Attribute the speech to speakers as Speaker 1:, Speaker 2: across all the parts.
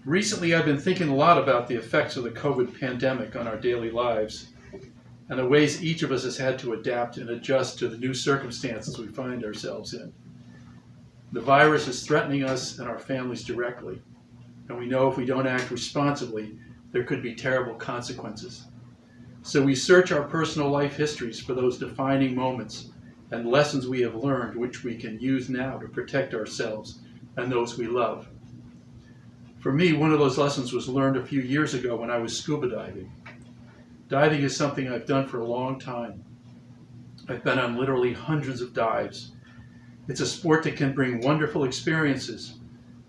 Speaker 1: Recently, I've been thinking a lot about the effects of the COVID pandemic on our daily lives and the ways each of us has had to adapt and adjust to the new circumstances we find ourselves in. The virus is threatening us and our families directly, and we know if we don't act responsibly, there could be terrible consequences. So we search our personal life histories for those defining moments and lessons we have learned which we can use now to protect ourselves and those we love. For me, one of those lessons was learned a few years ago when I was scuba diving. Diving is something I've done for a long time. I've been on literally hundreds of dives. It's a sport that can bring wonderful experiences,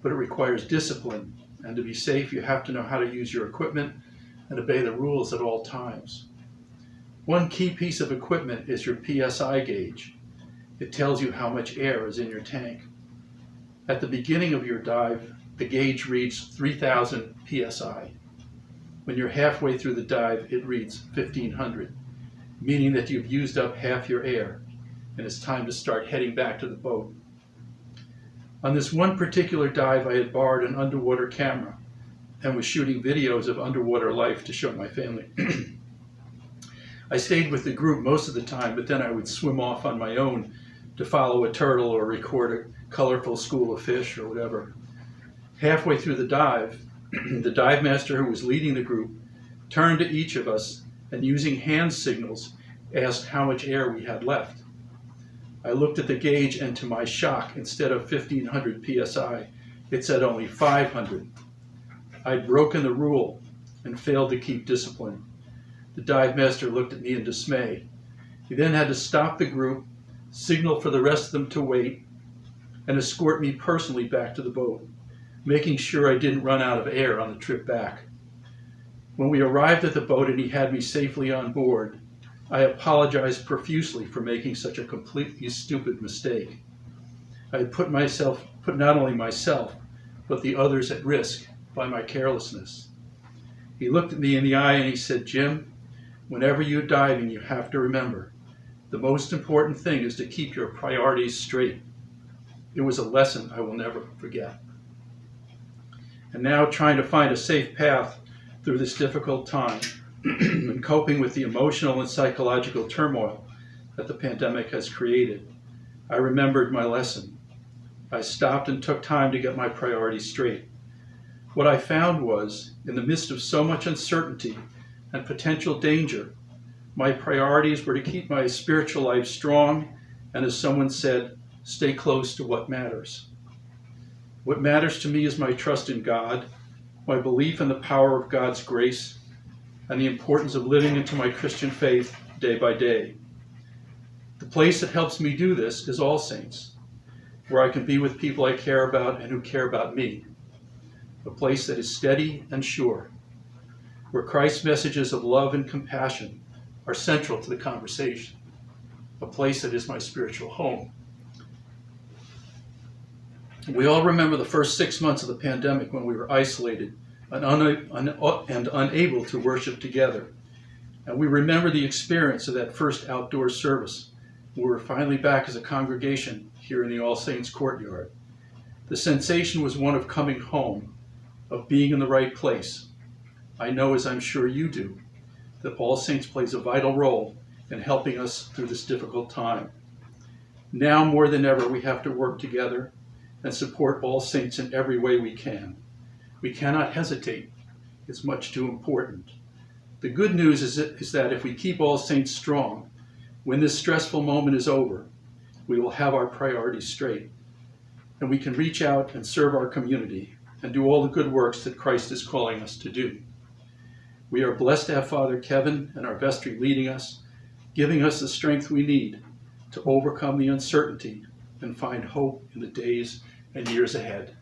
Speaker 1: but it requires discipline, and to be safe, you have to know how to use your equipment and obey the rules at all times. One key piece of equipment is your PSI gauge. It tells you how much air is in your tank. At the beginning of your dive, the gauge reads 3,000 psi. When you're halfway through the dive, it reads 1,500, meaning that you've used up half your air, and it's time to start heading back to the boat. On this one particular dive, I had borrowed an underwater camera and was shooting videos of underwater life to show my family. I stayed with the group most of the time, but then I would swim off on my own to follow a turtle or record a colorful school of fish or whatever. Halfway through the dive, the dive master who was leading the group turned to each of us and using hand signals asked how much air we had left. I looked at the gauge and to my shock, instead of 1,500 psi, it said only 500. I'd broken the rule and failed to keep discipline. The dive master looked at me in dismay. He then had to stop the group, signal for the rest of them to wait, and escort me personally back to the boat, making sure I didn't run out of air on the trip back. When we arrived at the boat and he had me safely on board, I apologized profusely for making such a completely stupid mistake. I had put not only myself, but the others at risk by my carelessness. He looked at me in the eye and he said, "Jim, whenever you're diving, you have to remember, the most important thing is to keep your priorities straight." It was a lesson I will never forget. And now, trying to find a safe path through this difficult time and coping with the emotional and psychological turmoil that the pandemic has created, I remembered my lesson. I stopped and took time to get my priorities straight. What I found was, in the midst of so much uncertainty and potential danger, my priorities were to keep my spiritual life strong and, as someone said, stay close to what matters. What matters to me is my trust in God, my belief in the power of God's grace, and the importance of living into my Christian faith day by day. The place that helps me do this is All Saints, where I can be with people I care about and who care about me. A place that is steady and sure, where Christ's messages of love and compassion are central to the conversation. A place that is my spiritual home. We all remember the first 6 months of the pandemic when we were isolated and unable to worship together. And we remember the experience of that first outdoor service when we were finally back as a congregation here in the All Saints courtyard. The sensation was one of coming home, of being in the right place. I know, as I'm sure you do, that All Saints plays a vital role in helping us through this difficult time. Now more than ever, we have to work together and support All Saints in every way we can. We cannot hesitate. It's much too important. The good news is that if we keep All Saints strong, when this stressful moment is over, we will have our priorities straight, and we can reach out and serve our community and do all the good works that Christ is calling us to do. We are blessed to have Father Kevin and our vestry leading us, giving us the strength we need to overcome the uncertainty and find hope in the days and years ahead.